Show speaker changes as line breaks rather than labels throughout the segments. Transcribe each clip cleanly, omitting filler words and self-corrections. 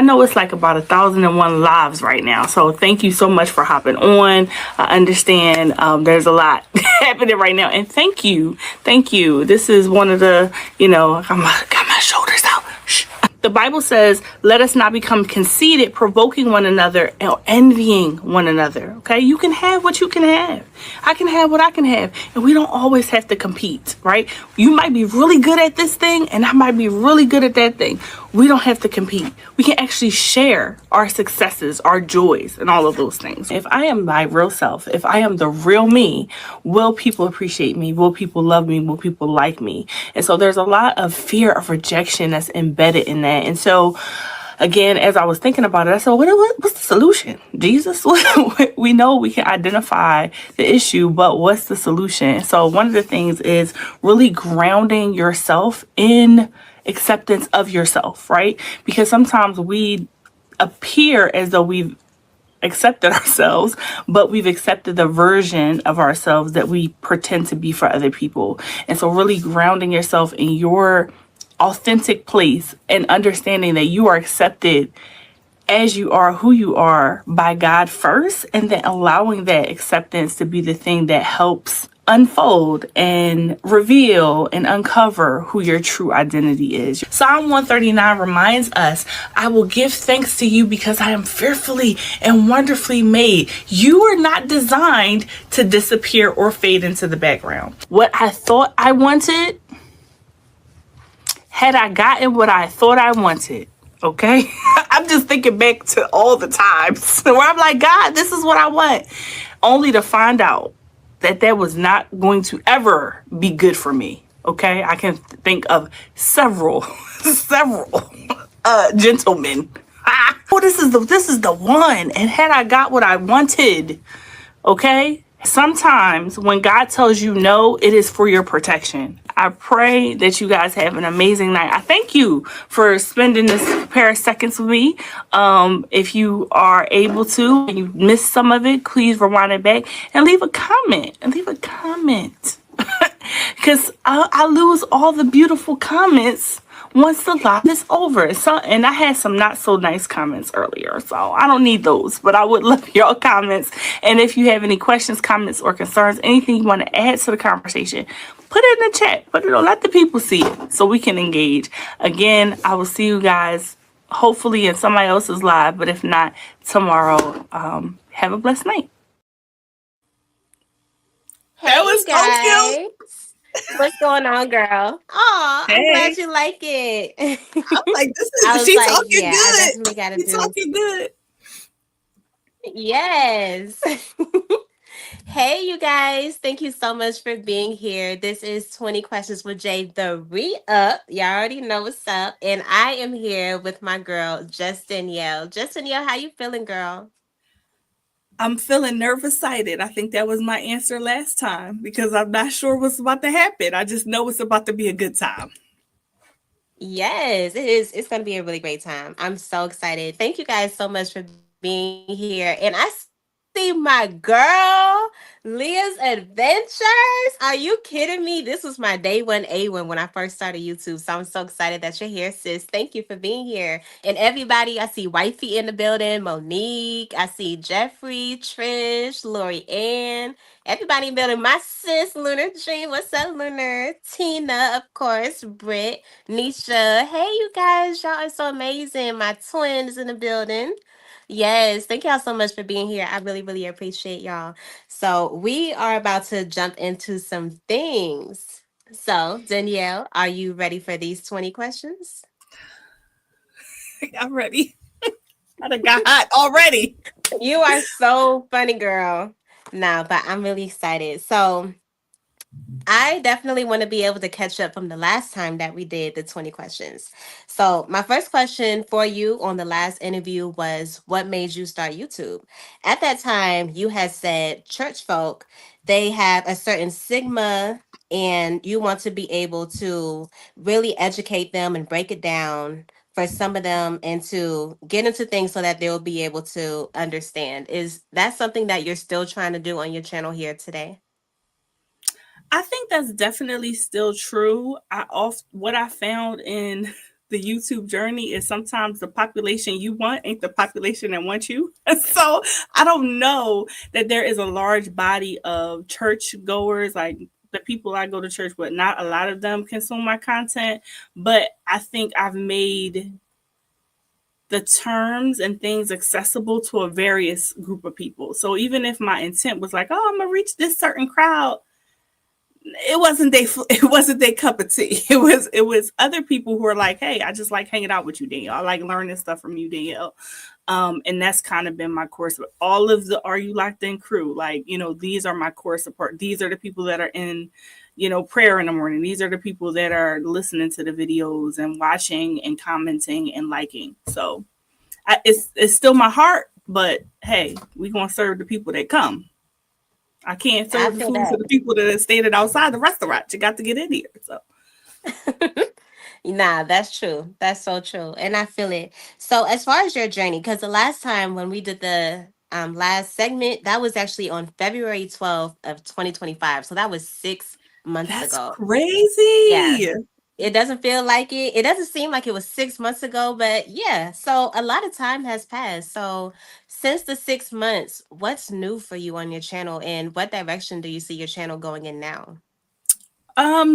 know it's like about 1,001 lives right now. So thank you so much for hopping on. I understand there's a lot happening right now. And thank you. Thank you. This is one of the, got my shoulders out. Shh. The Bible says, let us not become conceited, provoking one another, or envying one another. Okay? You can have what you can have. I can have what I can have. And we don't always have to compete, right? You might be really good at this thing, and I might be really good at that thing. We don't have to compete. We can actually share our successes, our joys, and all of those things. If I am my real self, if I am the real me, will people appreciate me? Will people love me? Will people like me? And so there's a lot of fear of rejection that's embedded in that. And so again, as I was thinking about it, I said, what's the solution? Jesus, we know we can identify the issue, but what's the solution? So one of the things is really grounding yourself in acceptance of yourself, right? Because sometimes we appear as though we've accepted ourselves, but we've accepted the version of ourselves that we pretend to be for other people. And so really grounding yourself in your authentic place and understanding that you are accepted as you are, who you are by God first, and then allowing that acceptance to be the thing that helps unfold and reveal and uncover who your true identity is. Psalm 139 reminds us, I will give thanks to you because I am fearfully and wonderfully made. You are not designed to disappear or fade into the background. What I thought I wanted, had I gotten what I thought I wanted, okay? I'm just thinking back to all the times where I'm like, God, this is what I want. Only to find out that was not going to ever be good for me, okay? I can think of several gentlemen. Oh, this is the one. And had I got what I wanted, okay? Sometimes when God tells you no, it is for your protection. I pray that you guys have an amazing night. I thank you for spending this pair of seconds with me. If you are able to and you missed some of it, please rewind it back and leave a comment. Because I lose all the beautiful comments once the live is over. And I had some not so nice comments earlier, so I don't need those, but I would love your comments. And if you have any questions, comments, or concerns, anything you want to add to the conversation, put it in the chat. Put it on, let the people see it so we can engage. Again, I will see you guys hopefully in somebody else's live, but if not, tomorrow. Have a blessed night.
Hey, that was so cute. What's going on, girl? Oh, I'm glad you like it.
I'm like, she's talking good.
I definitely gotta
she's talking good.
Yes. Hey, you guys. Thank you so much for being here. This is 20 Questions with Jay, the Reup. Y'all already know what's up. And I am here with my girl, Danielle. Danielle, how you feeling, girl?
I'm feeling nervous-sighted. I think that was my answer last time because I'm not sure what's about to happen. I just know it's about to be a good time.
Yes, it is. It's going to be a really great time. I'm so excited. Thank you guys so much for being here. And I see my girl, Leah's Adventures. Are you kidding me? This was my day one A1 when I first started YouTube. So I'm so excited that you're here, sis. Thank you for being here. And everybody, I see Wifey in the building, Monique. I see Jeffrey, Trish, Lori Ann. Everybody in the building. My sis, Lunar Dream. What's up, Lunar? Tina, of course. Britt, Nisha. Hey, you guys. Y'all are so amazing. My twin is in the building. Yes, thank y'all so much for being here. I really, really appreciate y'all. So we are about to jump into some things. So, Danielle, are you ready for these 20 questions?
I'm ready. I done got hot already.
You are so funny, girl. No, but I'm really excited. So I definitely want to be able to catch up from the last time that we did the 20 questions. So my first question for you on the last interview was, what made you start YouTube? At that time, you had said church folk, they have a certain stigma and you want to be able to really educate them and break it down for some of them and to get into things so that they'll be able to understand. Is that something that you're still trying to do on your channel here today?
I think that's definitely still true. What I found in the YouTube journey is sometimes the population you want ain't the population that wants you. So I don't know that there is a large body of church goers, like the people I go to church with, not a lot of them consume my content, but I think I've made the terms and things accessible to a various group of people. So even if my intent was like, oh, I'm gonna reach this certain crowd, it wasn't they cup of tea. It was other people who are like, hey, I just like hanging out with you, Danielle. I like learning stuff from you, Danielle. And that's kind of been my course with all of the Are You Locked In crew. Like, these are my core support. These are the people that are in, prayer in the morning. These are the people that are listening to the videos and watching and commenting and liking. So it's still my heart, but hey, we gonna serve the people that come. I can't
I
serve the
feel
food to
that.
the people that are standing outside the restaurant. You got to get in here. So
Nah, that's true. That's so true. And I feel it. So as far as your journey, because the last time when we did the last segment, that was actually on February 12th of 2025. So that was 6 months
that's
ago. Yeah.
crazy.
It doesn't feel like it. It doesn't seem like it was 6 months ago, but yeah. So a lot of time has passed. So since the 6 months, what's new for you on your channel and what direction do you see your channel going in now?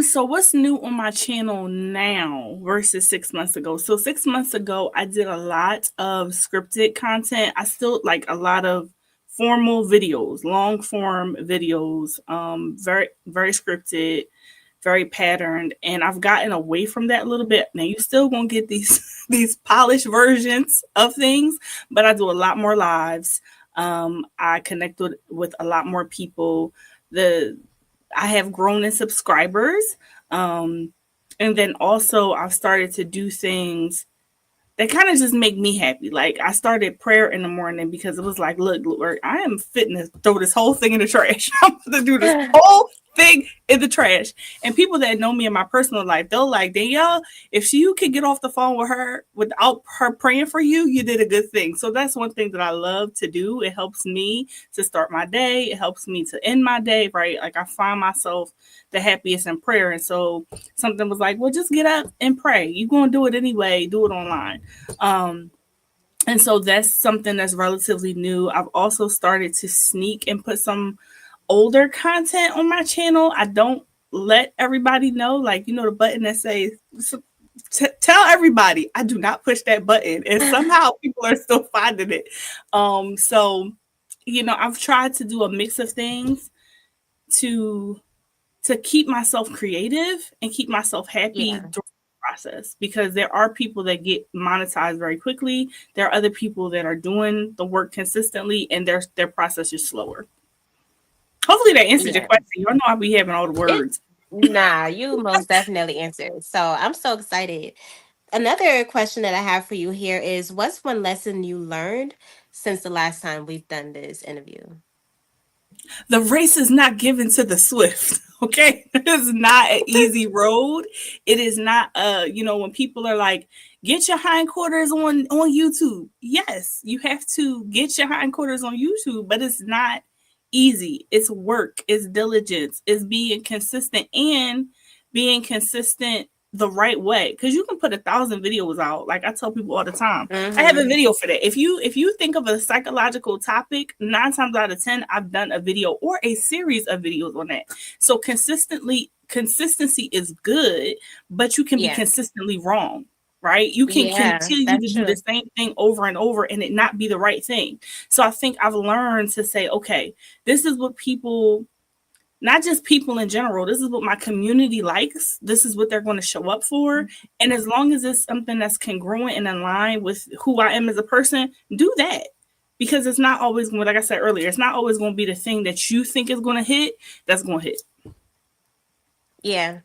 So what's new on my channel now versus 6 months ago? So 6 months ago, I did a lot of scripted content. I still like a lot of formal videos, long form videos, very, very scripted, very patterned. And I've gotten away from that a little bit. Now you still gonna get these these polished versions of things, but I do a lot more lives. I connect with a lot more people. The I have grown in subscribers. Um, and then also I've started to do things that kind of just make me happy. Like I started prayer in the morning because it was like, look, Lord, I am fitting to throw this whole thing in the trash. I'm gonna do this whole thing in the trash. And people that know me in my personal life, they'll like, Danielle, if you could get off the phone with her without her praying for you, you did a good thing. So that's one thing that I love to do. It helps me to start my day. It helps me to end my day, right? Like I find myself the happiest in prayer. And so something was like, well, just get up and pray. You're going to do it anyway. Do it online. Um, and so that's something that's relatively new. I've also started to sneak and put some older content on my channel. I don't let everybody know, like, the button that says, tell everybody. I do not push that button. And somehow people are still finding it. So, I've tried to do a mix of things to keep myself creative and keep myself happy
Yeah.
during the process, because there are people that get monetized very quickly. There are other people that are doing the work consistently and their process is slower. Hopefully that answered your
Yeah.
question. You all know I'll be having all the
It
words.
Nah, you most definitely answered. So I'm so excited. Another question that I have for you here is what's one lesson you learned since the last time we've done this interview?
The race is not given to the swift. Okay, it is not an easy road. It is not when people are like, get your hindquarters on YouTube. Yes, you have to get your hindquarters on YouTube, but it's not easy. It's work, it's diligence, it's being consistent, and being consistent the right way, because you can put 1,000 videos out. Like I tell people all the time, I have a
Mm-hmm.
video for that. If you think of a psychological topic, 9 times out of 10 I've done a video or a series of videos on that. So consistency is good, but you can be
Yeah.
consistently wrong, right? You can
Yeah,
continue to
that's
do the
true.
same thing over and over and it not be the right thing. So I think I've learned to say, okay, this is what people, not just people in general, this is what my community likes. This is what they're going to show up for. And as long as it's something that's congruent and in line with who I am as a person, do that. Because it's not always going, like I said earlier, it's not always going to be the thing that you think is going to hit that's going to hit.
Yeah.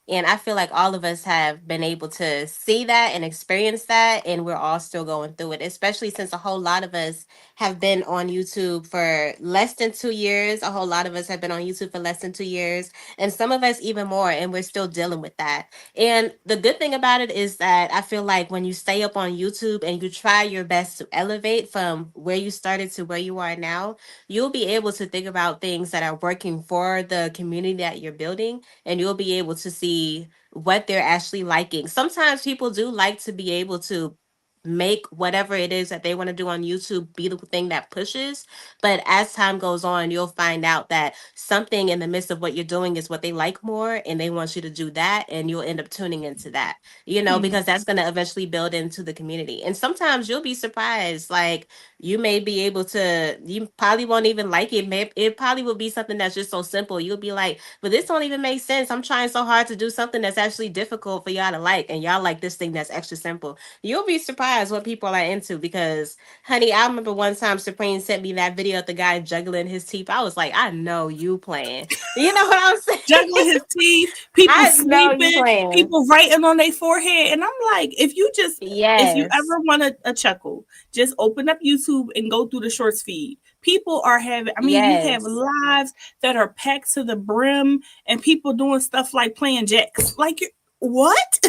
And I feel like all of us have been able to see that and experience that, and we're all still going through it, especially since a whole lot of us have been on YouTube for less than 2 years. A whole lot of us have been on YouTube for less than 2 years, and some of us even more, and we're still dealing with that. And the good thing about it is that I feel like when you stay up on YouTube and you try your best to elevate from where you started to where you are now, you'll be able to think about things that are working for the community that you're building, and you'll be able to see see what they're actually liking. Sometimes people do like to be able to make whatever it is that they want to do on YouTube be the thing that pushes. But as time goes on, you'll find out that something in the midst of what you're doing is what they like more, and they want you to do that, and you'll end up tuning into that,
Hmm.
because that's going to eventually build into the community. And sometimes you'll be surprised. Like, you may be able to, you probably won't even like it. It probably will be something that's just so simple. You'll be like, but this don't even make sense. I'm trying so hard to do something that's actually difficult for y'all to like, and y'all like this thing that's extra simple. You'll be surprised what people are into because, honey, I remember one time Supreme sent me that video of the guy juggling his teeth. I was like, I know you playing. You know what I'm
Juggling
saying?
his teeth, people
I know you
sleeping,
playing.
people writing on their forehead. And I'm like, if you
Yes.
ever want a chuckle, just open up YouTube and go through the shorts feed. People are having, I mean, you have
Yes.
lives that are packed to the brim and people doing stuff like playing jacks. Like, what?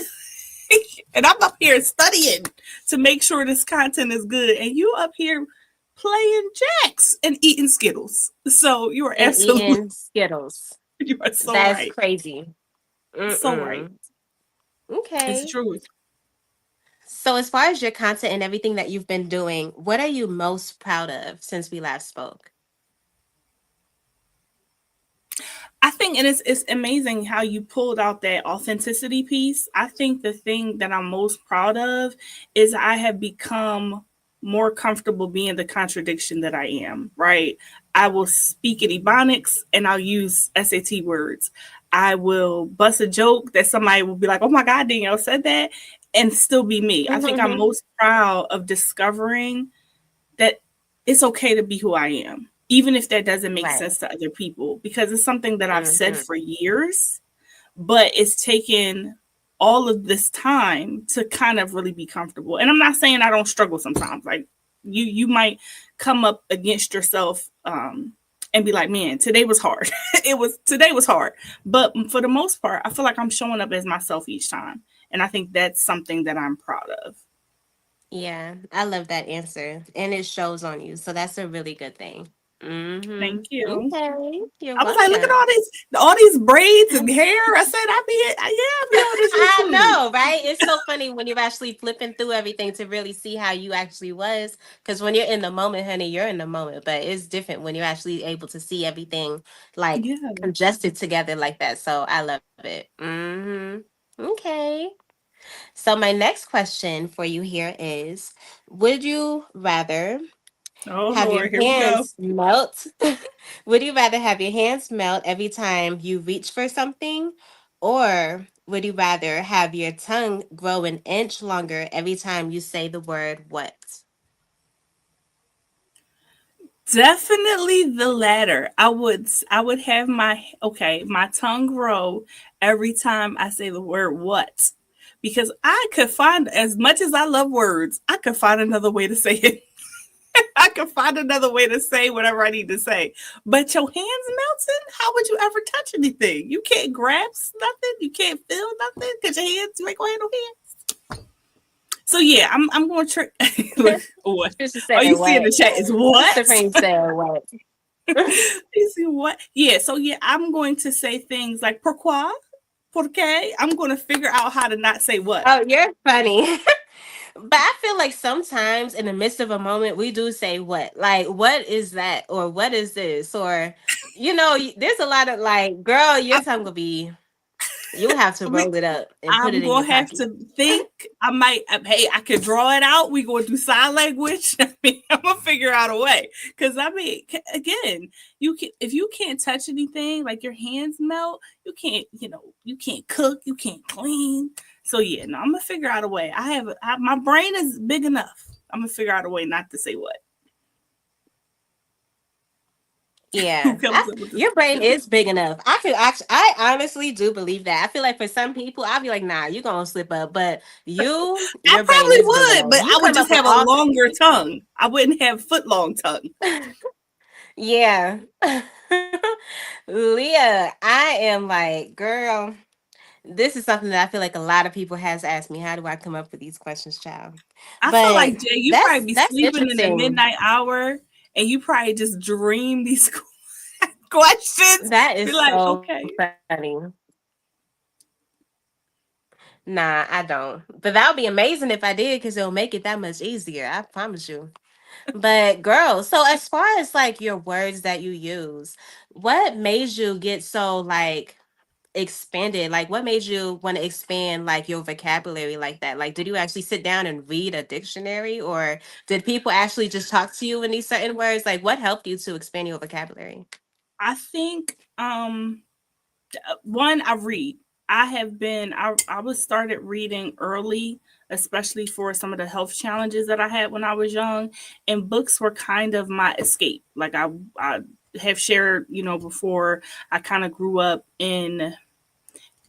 And I'm up here studying to make sure this content is good. And you up here playing jacks and eating Skittles. So you are
And
absolutely,
eating Skittles.
you are so
That's
right.
crazy.
So right.
Mm-mm.
It's the
Okay.
truth.
So, as far as your content and everything that you've been doing, what are you most proud of since we last spoke?
I think, and it's amazing how you pulled out that authenticity piece. I think the thing that I'm most proud of is I have become more comfortable being the contradiction that I am, right? I will speak in Ebonics and I'll use SAT words. I will bust a joke that somebody will be like, oh my God, Danielle said that, and still be me. I think I'm most proud of discovering that it's okay to be who I am, even if that doesn't make
Right.
sense to other people, because it's something that I've said
Mm-hmm.
for years, but it's taken all of this time to kind of really be comfortable. And I'm not saying I don't struggle sometimes. Like you might come up against yourself and be like, man, today was hard. Today was hard. But for the most part, I feel like I'm showing up as myself each time. And I think that's something that I'm proud of.
Yeah, I love that answer. And it shows on you. So, that's a really good thing. Mm-hmm.
Thank you.
Okay. You're
I was like, look at
welcome.
all these braids and hair. I said, I be on this
I
YouTube.
know, right? It's so funny when you're actually flipping through everything to really see how you actually was. Because when you're in the moment, honey, you're in the moment. But it's different when you're actually able to see everything like
Yeah.
congested together like that. So I love it. Okay. So my next question for you here is: would you rather
Oh
have your
Lord, here we go.
hands melt? Would you rather have your hands melt every time you reach for something? Or would you rather have your tongue grow an inch longer every time you say the word what?
Definitely the latter. I would have my tongue grow every time I say the word what. Because I could find, as much as I love words, I could find another way to say it. I could find another way to say whatever I need to say. But your hands melting, how would you ever touch anything? You can't grasp nothing. You can't feel nothing because your hands, you ain't going to have no hands. So yeah, I'm going to trick. Look, what?
She
All
said
you see in
what?
the chat is what?
Supreme said what?
You see what? Yeah. So yeah, I'm going to say things like pourquoi, porque. I'm going to figure out how to not say what.
Oh, you're funny. But I feel like sometimes in the midst of a moment, we do say what? Like, what is that? Or what is this? Or, there's a lot of like, girl, your
I,
tongue will be, you have to roll it up and put
I'm
it in your
gonna have
pocket.
to think. I might. Hey, I can draw it out. We gonna do sign language. I mean, I'm gonna figure out a way. Because I mean, again, you can if you can't touch anything, like your hands melt. You can't. You can't cook. You can't clean. So yeah, no, I'm gonna figure out a way. My brain is big enough. I'm gonna figure out a way not to say what. Who
Yeah,
comes up with this?
your brain is big enough. I could actually, I honestly do believe that. I feel like for some people, I'll be like, nah, you're gonna slip up. But
I
your brain
probably
is big
would,
enough.
but
You
I would
come
just
up with
have a
all.
longer tongue. I wouldn't have foot long tongue.
Yeah. Leah, I am like, girl, this is something that I feel like a lot of people has asked me. How do I come up with these questions, child?
I feel
But
like Jay, you
that's
probably be
that's
sleeping in the
interesting.
midnight hour, and you probably just dream these questions.
That
Be
is
like,
so
okay,
funny. Nah, I don't. But that would be amazing if I did because it'll make it that much easier. I promise you. But girl, so as far as like your words that you use, what made you get so like expanded? Like what made you want to expand like your vocabulary like that? Like did you actually sit down and read a dictionary or did people actually just talk to you in these certain words? Like what helped you to expand your vocabulary?
I think one, I read. I was started reading early, especially for some of the health challenges that I had when I was young, and books were kind of my escape. Like I have shared, before, I kind of grew up in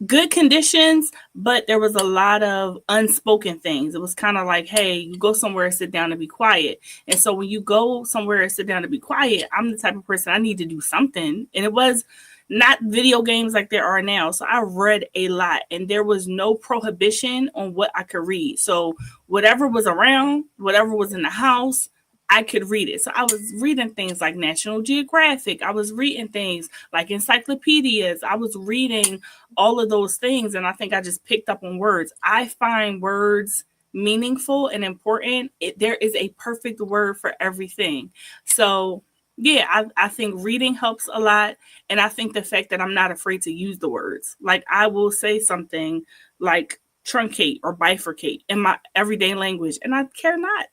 good conditions, but there was a lot of unspoken things. It was kind of like, hey, you go somewhere and sit down and be quiet. And so when you go somewhere and sit down and be quiet, I'm the type of person, I need to do something. And it was not video games like there are now. So I read a lot and there was no prohibition on what I could read. So whatever was around, whatever was in the house, I could read it. So I was reading things like National Geographic. I was reading things like encyclopedias. I was reading all of those things. And I think I just picked up on words. I find words meaningful and important. There is a perfect word for everything. So, yeah, I think reading helps a lot. And I think the fact that I'm not afraid to use the words. Like, I will say something like truncate or bifurcate in my everyday language, and I care not.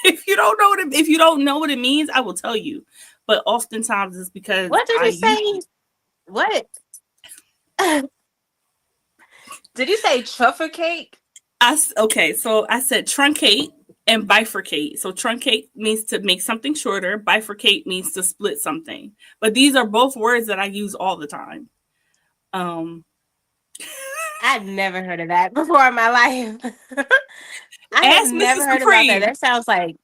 If you don't know if you don't know what it means, I will tell you. But oftentimes it's because
What did
I
you
use
say?
it.
What? Did you say truffle cake?
Okay, so I said truncate and bifurcate. So truncate means to make something shorter, bifurcate means to split something. But these are both words that I use all the time. Um
I've never heard of that before in my life. I have
Ask
never
Mrs.
heard about that.
Supreme.
That sounds like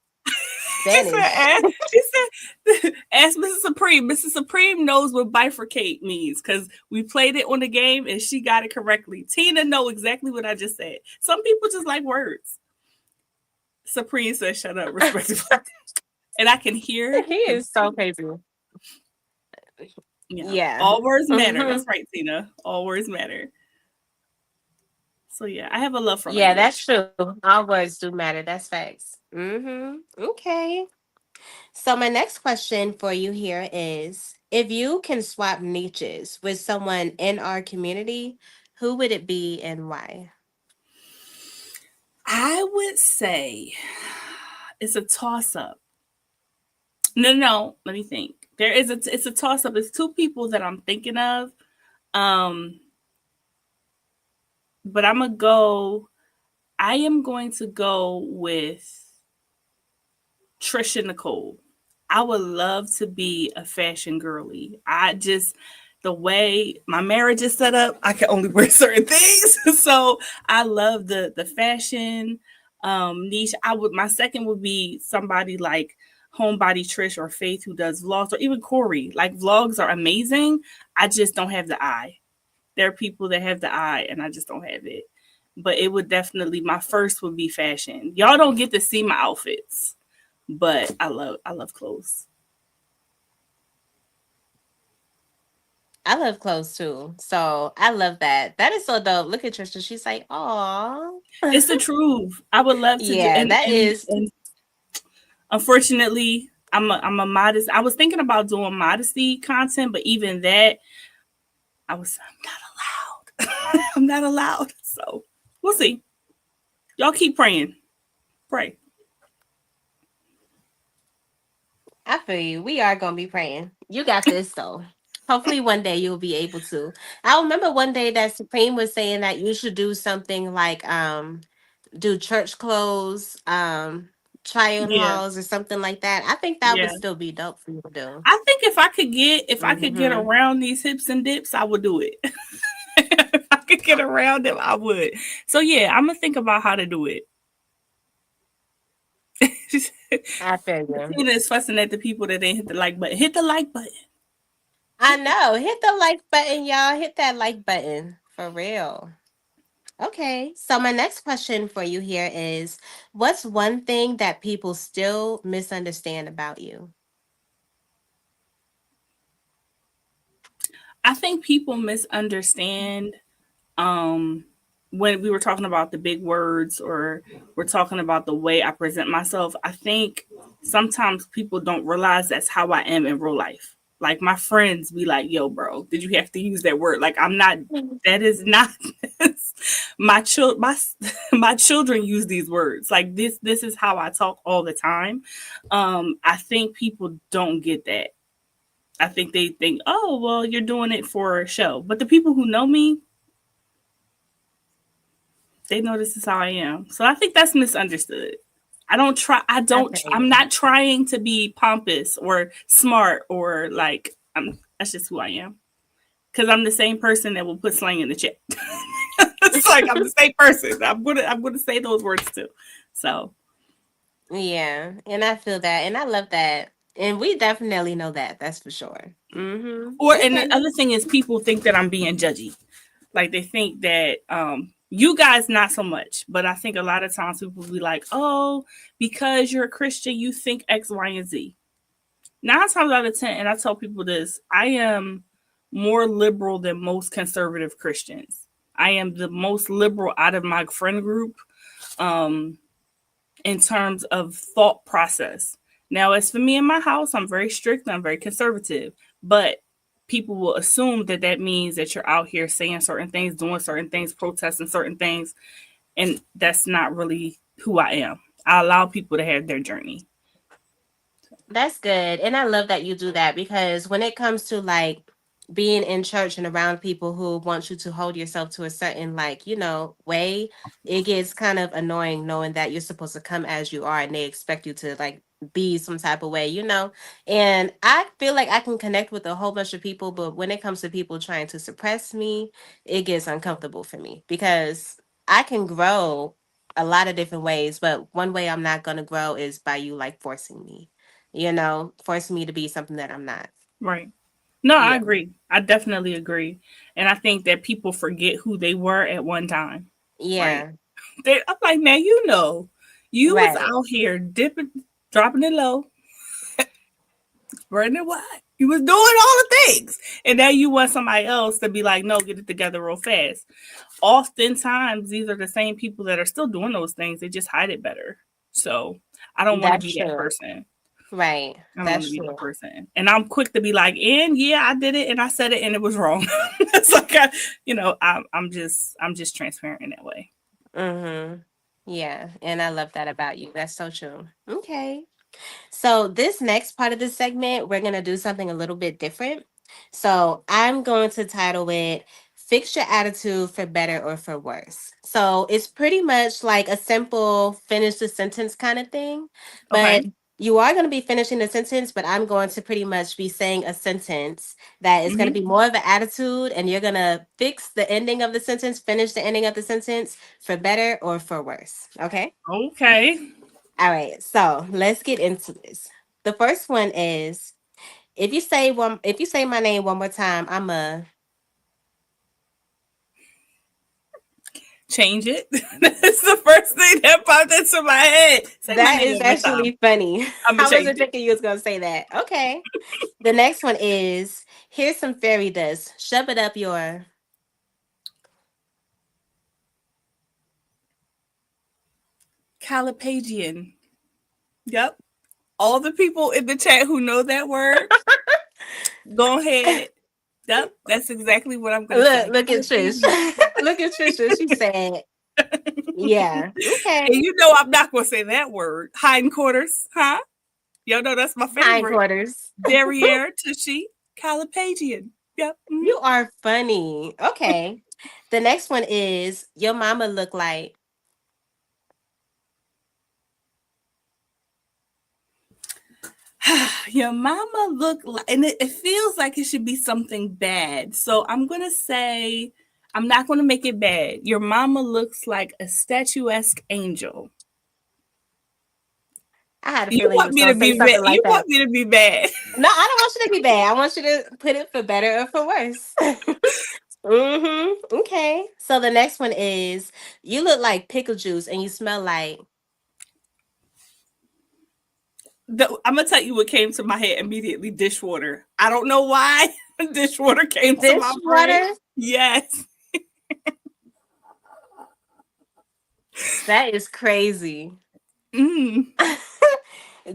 He
Spanish.
said, ask Mrs. Supreme. Mrs. Supreme knows what bifurcate means because we played it on the game and she got it correctly. Tina know exactly what I just said. Some people just like words. Supreme says, "Shut up, respectfully," and I can hear
He
the
is so crazy.
yeah.
Yeah.
All words matter.
Hmm.
That's right, Tina. All words matter. So yeah, I have a love for
Yeah, that's
language.
true. All words do matter. That's facts. Okay. So my next question for you here is if you can swap niches with someone in our community, who would it be and why?
I would say it's a toss up. No, no, no. Let me think. It's a toss up. It's two people that I'm thinking of. Um, but I am going to go with Trisha Nicole. I would love to be a fashion girly. The way my marriage is set up, I can only wear certain things. So I love the fashion niche. My second would be somebody like Homebody Trish or Faith who does vlogs, or even Corey. Like, vlogs are amazing. I just don't have the eye. There are people that have the eye and I just don't have it. But it would definitely, my first would be fashion. Y'all don't get to see my outfits, but I love clothes.
I love clothes too. So I love that. That is so dope. Look at Trisha. She's like, "Aw."
It's the truth. I would love to do,
Yeah, that is.
and unfortunately, I'm a modest. I was thinking about doing modesty content, but even that, I'm not allowed. I'm not allowed. So we'll see. Y'all keep praying. Pray.
I feel you. We are gonna be praying. You got this though. Hopefully one day you'll be able to. I remember one day that Supreme was saying that you should do something like do church clothes, try on
Yeah,
hauls or something like that. I think that would
yeah.
still be dope for you to do.
I think if I could get
Mm-hmm.
around these hips and dips, I would do it. If I could get around them, I would. So yeah, I'm gonna think about how to do it.
I feel you.
Tina is fussing at the people that didn't hit the like button. Hit the like button.
I know. Hit the like button, y'all. Hit that like button for real. Okay. So my next question for you here is what's one thing that people still misunderstand about you?
I think people misunderstand um when we were talking about the big words, or we're talking about the way I present myself, I think sometimes people don't realize that's how I am in real life. Like my friends be like, "Yo, bro, did you have to use that word?" Like I'm not. That is not my child. My children use these words. Like this is how I talk all the time. I think people don't get that. I think they think, "Oh, well, you're doing it for a show." But the people who know me, they know this is how I am. So I think that's misunderstood.
I feel
I'm
you.
not trying to be pompous or smart or like, that's just who I am. Cause I'm the same person that will put slang in the chat. It's like, I'm the same person. I'm gonna say those words too. So,
Yeah, and I feel that, and I love that, and we definitely know that. That's for sure.
and
Okay.
the other thing is people think that I'm being judgy. Like they think that you guys not so much, but I think a lot of times people be like, "Oh, because you're a Christian, you think X, Y, and Z." 9 times out of 10, and I tell people this, I am more liberal than most conservative Christians. I am the most liberal out of my friend group, um, in terms of thought process. Now, as for me in my house, I'm very strict, I'm very conservative, but people will assume that that means that you're out here saying certain things, doing certain things, protesting certain things, and that's not really who I am. I allow people to have their journey.
That's good. And I love that you do that, because when it comes to like being in church and around people who want you to hold yourself to a certain, like, way, it gets kind of annoying knowing that you're supposed to come as you are and they expect you to like be some type of way. And I feel like I can connect with a whole bunch of people, but when it comes to people trying to suppress me, it gets uncomfortable for me, because I can grow a lot of different ways, but one way I'm not going to grow is by you like forcing me, forcing me to be something that I'm not.
Right. No, I
Yeah.
agree. I definitely agree. And I think that people forget who they were at one time. Right.
Yeah.
I'm like, now you was
Right.
out here dipping, dropping it low, spreading it wide. You was doing all the things. And now you want somebody else to be like, no, get it together real fast. Oftentimes, these are the same people that are still doing those things. They just hide it better. So I don't want to
That's
be that
true.
person.
Right.
I don't want to
That's
be that
true.
person. And I'm quick to be like, and yeah, I did it and I said it and it was wrong. It's like, I'm just transparent in that way.
Mm-hmm. Yeah. And I love that about you. That's so true. Okay. So, this next part of the segment, we're going to do something a little bit different. So, I'm going to title it Fix Your Attitude for Better or for Worse. So, it's pretty much like a simple finish the sentence kind of thing.
Okay.
But you are going to be finishing the sentence, but I'm going to pretty much be saying a sentence that is going to
Hmm.
be more of an attitude, and you're going to fix the ending of the sentence, finish the ending of the sentence for better or for worse. Okay.
Okay.
All right, so let's get into this. The first one is, if you say my name one more time, I'm a
Change it. That's the first thing that popped into my head. Say my
that
name
is
one more time.
actually funny.
I'm gonna
I
change
wasn't
it.
thinking you was gonna say that. Okay. The next one is, here's some fairy dust. Shove it up your
Calipagian. Yep. All the people in the chat who know that word, go ahead. Yep. That's exactly what I'm gonna
look,
say.
look at Trish.
Calipagian.
Look at Trisha. She said, yeah. Okay.
And you know I'm not gonna say that word. Hindquarters, huh? Y'all know that's my favorite.
Hindquarters.
Derriere, Tushy, Calipagian. Yep. Mhm.
You are funny. Okay. The next one is, your mama look like.
Your mama look like, and it feels like it should be something bad. So I'm gonna say, I'm not gonna make it bad. Your mama looks like a statuesque angel.
I had a
You
feeling you
want
was
me to
gonna say
be bad?
something
You
like that.
want me to be bad?
No, I don't want you to be bad. I want you to put it for better or for worse. Okay. So the next one is, you look like pickle juice and you smell like
I'm gonna tell you what came to my head immediately. Dishwater. I don't know why dishwater came to my brain.
dishwater.
Yes.
That is crazy.
Mm.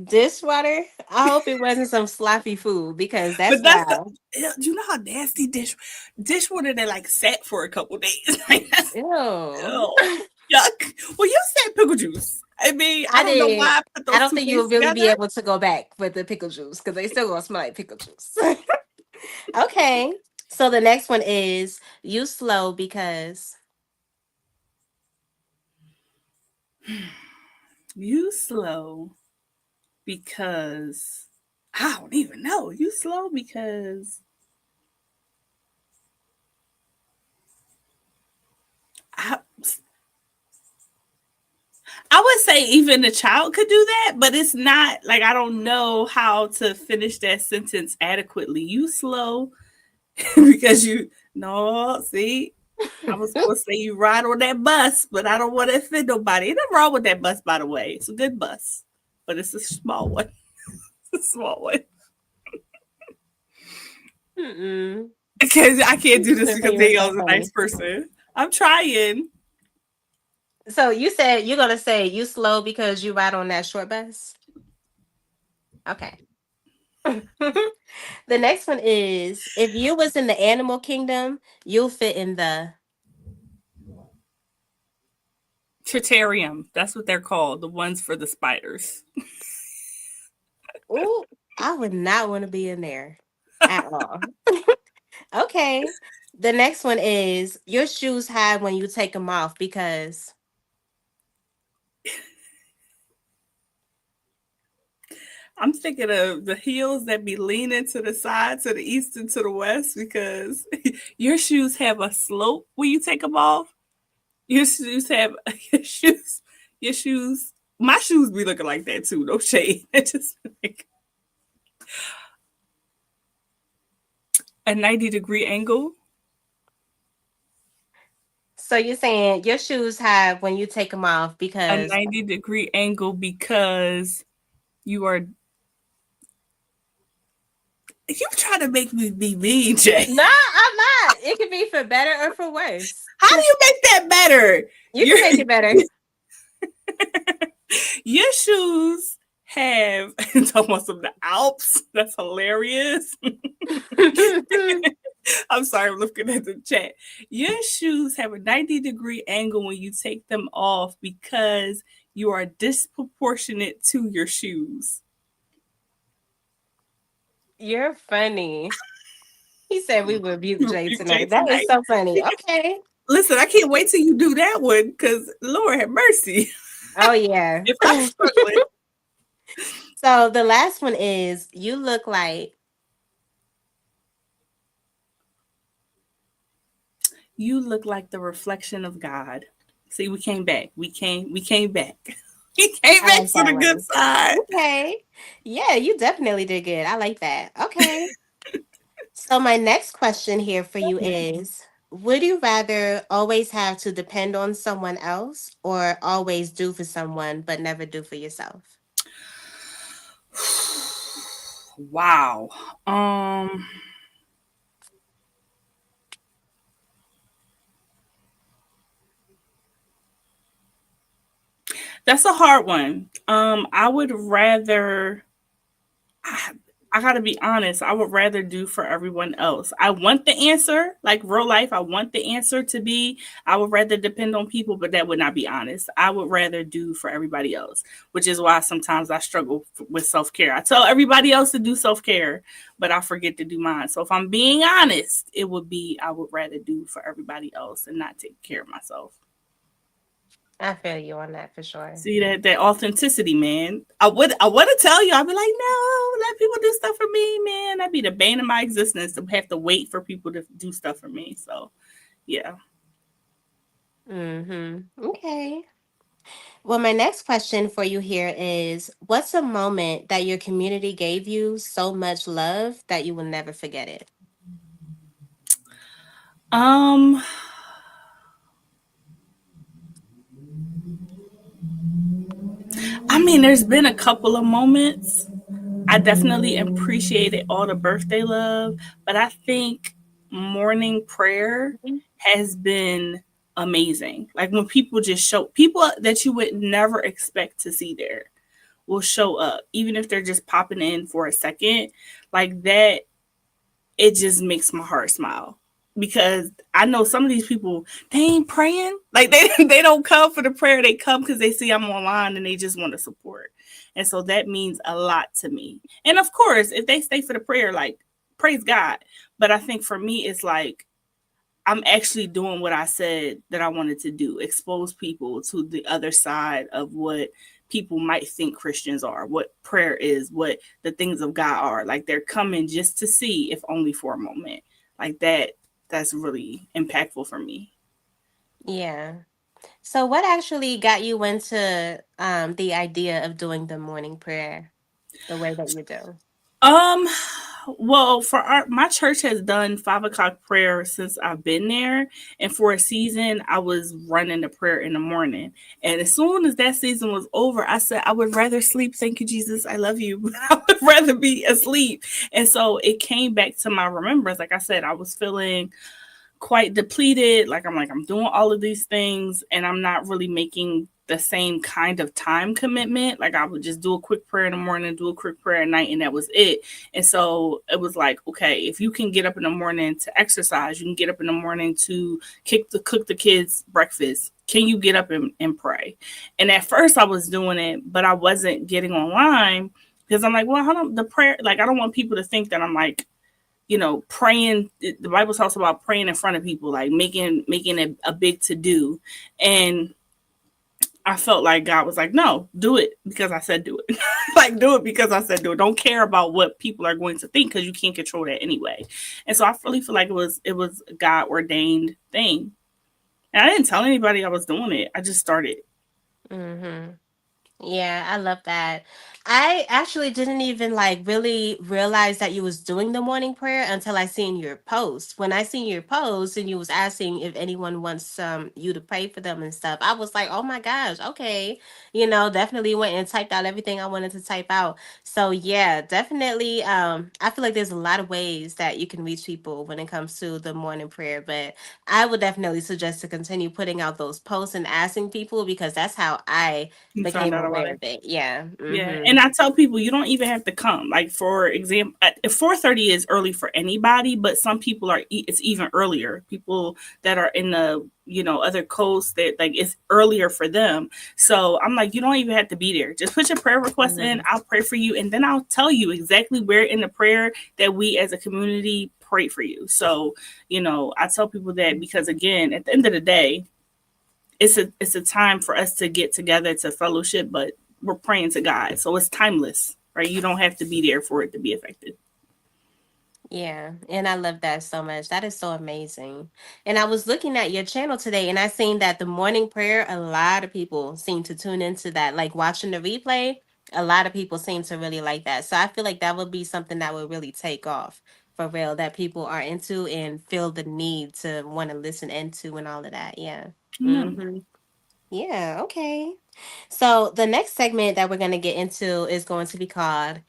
Dishwater. I hope it wasn't some sloppy food because that's
But that's
wild.
you know how nasty dishwater that like sat for a couple days. Like that's
Ew.
oh, yuck. Well, you said pickle juice. I mean, I
I
don't know
did.
why I put
I
those
don't
two
think you
things
will really be
together.
able to go back with the pickle juice because they still gonna smell like pickle juice. Okay. So the next one is you slow because
You slow because I don't even know. You slow because I I would say even a child could do that, but it's not like I don't know how to finish that sentence adequately. You slow because you no see. I was supposed to say you ride on that bus, but I don't want to offend nobody. Ain't nothing wrong with that bus, by the way. It's a good bus, but it's a small one. It's a small one.
mm-mm.
Because I can't do this because
You're so
Danielle's a nice
funny.
person. I'm trying.
So you said you're gonna say you slow because you ride on that short bus? Okay. The next one is if you was in the animal kingdom, you'll fit in the
Tritarium. That's what they're called. The ones for the spiders.
ooh, I would not want to be in there at all. Okay. The next one is your shoes high when you take them off because
I'm thinking of the heels that be leaning to the side, to the east and to the west, because your shoes have a slope when you take them off. Your shoes have your shoes. Your shoes. My shoes be looking like that too. No shade. It just like a 90-degree angle.
so you're saying your shoes high when you take them off
A
because
90-degree angle because you are. You trying to make me be mean, Jay?
no, I'm not. It could be for better or for worse.
How do you make that better?
You
Your
can make it better.
your shoes have talking about some of the Alps. That's hilarious. I'm sorry, I'm looking at the chat. Your shoes have a 90-degree angle when you take them off because you are disproportionate to your shoes.
You're funny. He said we would rebuke
You
Jay
rebuke Jay
tonight. That is
tonight.
so funny. Okay.
Listen, I can't wait till you do that one because Lord have mercy.
Oh yeah.
If I'm struggling,
So the last one is you look like
you look like the reflection of God. See, we came back. We came back. We came
I
back
like
to
that
the good
one.
side.
Okay. Yeah, you definitely did good. I like that. Okay. So my next question here for you is would you rather always have to depend on someone else or always do for someone but never do for yourself?
Wow. Um that's a hard one. I would rather I, I gotta be honest, I would rather do for everyone else. I want the answer, like real life, I want the answer to be I would rather depend on people, but that would not be honest. I would rather do for everybody else, which is why sometimes I struggle with self care. I tell everybody else to do self care, but I forget to do mine. So if I'm being honest, it would be I would rather do for everybody else and not take care of myself.
I feel you on that for sure.
See that authenticity, man. I want to tell you. I'd be like, no, let people do stuff for me, man. That'd be the bane of my existence to have to wait for people to do stuff for me. So, yeah.
Okay. Well, my next question for you here is what's a moment that your community gave you so much love that you will never forget it?
Um, I mean, there's been a couple of moments. I definitely appreciated all the birthday love, but I think morning prayer has been amazing. Like when people just show, people that you would never expect to see there will show up, even if they're just popping in for a second, like that. It just makes my heart smile, because I know some of these people, they ain't praying. Like they don't come for the prayer. They come because they see I'm online and they just want to support. And so that means a lot to me. And of course, if they stay for the prayer, like, praise God. But I think for me, it's like I'm actually doing what I said that I wanted to do, expose people to the other side of what people might think Christians are, what prayer is, what the things of God are. Like they're coming just to see, if only for a moment. Like that's really impactful for me.
Yeah. So what actually got you into the idea of doing the morning prayer the way that you do?
Um, well, for my church has done 5 o'clock prayer since I've been there, and for a season, I was running the prayer in the morning. And as soon as that season was over, I said I would rather sleep. Thank you, Jesus. I love you. But I would rather be asleep. And so it came back to my remembrance. Like I said, I was feeling quite depleted. I'm doing all of these things and I'm not really making the same kind of time commitment. Like I would just do a quick prayer in the morning, do a quick prayer at night, and that was it. And so it was like, okay, if you can get up in the morning to exercise, you can get up in the morning to cook the kids breakfast. Can you get up and pray? And at first I was doing it, but I wasn't getting online because I'm like, well, hold on, the prayer, like I don't want people to think that I'm like, praying. The Bible talks about praying in front of people, like making a big to do. And I felt like God was like, no, do it because I said do it. Like, do it because I said do it. Don't care about what people are going to think because you can't control that anyway. And so I really feel like it was a God ordained thing. And I didn't tell anybody I was doing it. I just started.
Mm-hmm. Yeah, I love that. I actually didn't even like really realize that you was doing the morning prayer until I seen your post. When I seen your post and you was asking if anyone wants you to pray for them and stuff, I was like, oh my gosh, okay. Definitely went and typed out everything I wanted to type out. So yeah, definitely I feel like there's a lot of ways that you can reach people when it comes to the morning prayer, but I would definitely suggest to continue putting out those posts and asking people because that's how I
You found
became
out about
aware
it.
of it. Yeah.
Yeah,
Mm-hmm.
and I tell people you don't even have to come. Like for example, 4:30 is early for anybody, but some people are. It's even earlier. People that are in the other coasts, that like it's earlier for them. So I'm like, you don't even have to be there. Just put your prayer request in.
Mm-hmm.
I'll pray for you, and then I'll tell you exactly where in the prayer that we as a community pray for you. So I tell people that because again, at the end of the day, it's a time for us to get together to fellowship, but we're praying to God. So it's timeless, right? You don't have to be there for it to be effective.
Yeah, and I love that so much. That is so amazing. And I was looking at your channel today and I seen that the morning prayer, a lot of people seem to tune into that. Like watching the replay, a lot of people seem to really like that. So I feel like that would be something that would really take off for real, that people are into and feel the need to want to listen into and all of that. Yeah.
Yeah.
Mm-hmm. Yeah, okay. So the next segment that we're going to get into is going to be called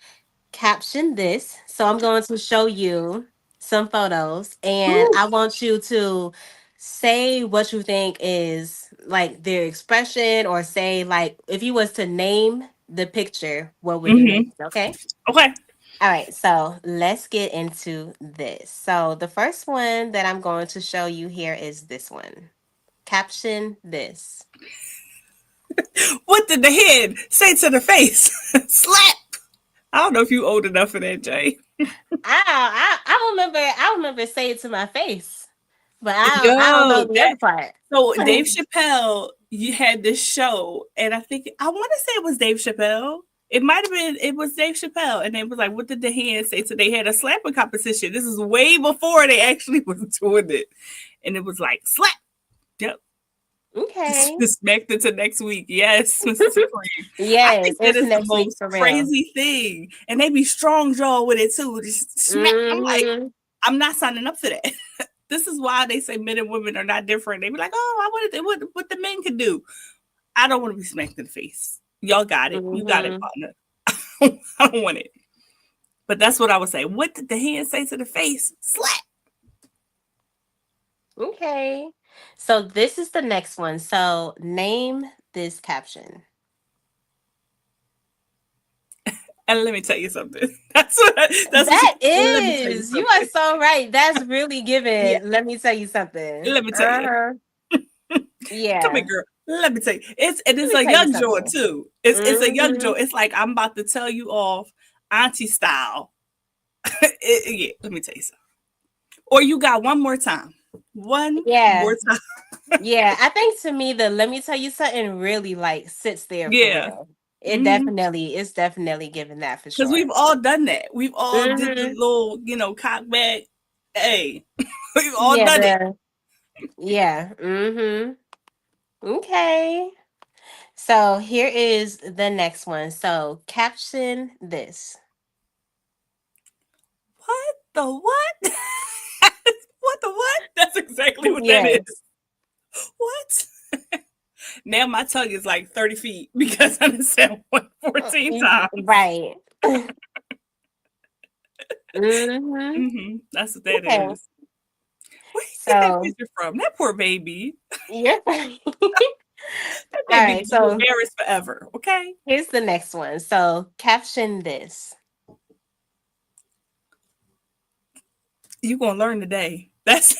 Caption This. So I'm going to show you some photos and
Woo.
I want you to say what you think is like their expression, or say like if you was to name the picture, what would you name
Mm-hmm.
it? Okay.
Okay.
All right, so let's get into this. So the first one that I'm going to show you here is this one. Caption this.
What did the head say to the face? Slap. I don't know if you old enough for that, Jay.
I remember say it to my face, but I don't know
Yo,
the
that
other part.
so Dave Chappelle, you had this show, and I want to say it was Dave Chappelle. It might have been it was Dave Chappelle, and it was like, what did the hand say? So they had a slapping competition. This is way before they actually was doing it, and it was like slap. Yep,
Okay.
just smacked it to next week. Yes, Mr. Supreme. I
Yes,
think that
it's
is the
next week
most
for real.
crazy thing, and they be strong jaw with it too. Just smack. I'm like,
Hmm.
I'm not signing up for that. This is why they say men and women are not different. They be like, oh, I wanted what the men could do. I don't want to be smacked in the face. Y'all got it. You got it,
Hmm.
partner. I don't want it. But that's what I would say. What did the hand say to the face? Slap.
Okay. So this is the next one. So name this caption.
And let me tell you something. That's what
That
let me tell you
is, you are
something.
so right. That's really
Yeah,
given. Let me tell you something.
let me tell you.
Uh-huh.
Come here,
Yeah.
girl. Let me tell you.
Let
It's
me
a
tell you
young joy
something.
too. It's a young
Hmm.
joy. It's like I'm about to tell you off auntie style. Yeah, let me tell you something. Or you got one more time. One
Yeah.
more time.
Yeah. I think to me the let me tell you something really like sits there for
Yeah.
real.
Mm-hmm.
It's definitely given that for
Because we've
sure.
all done that. We've all did the
Hmm.
little, cock back. Hey, we've all
Yeah,
done it.
yeah. Okay. So here is the next one. So caption this.
What the what? What the what? That's exactly what that is.
Yes.
What? Now my tongue is like 30 feet because I done said what 14 times.
Right. Mm-hmm.
That's what that
Okay.
is. Where you get that
So
picture from? That poor baby.
you're fine.
That
All
baby
right.
gonna be
So
embarrassed forever. Okay.
here's the next one. So caption this.
You gonna learn today. That's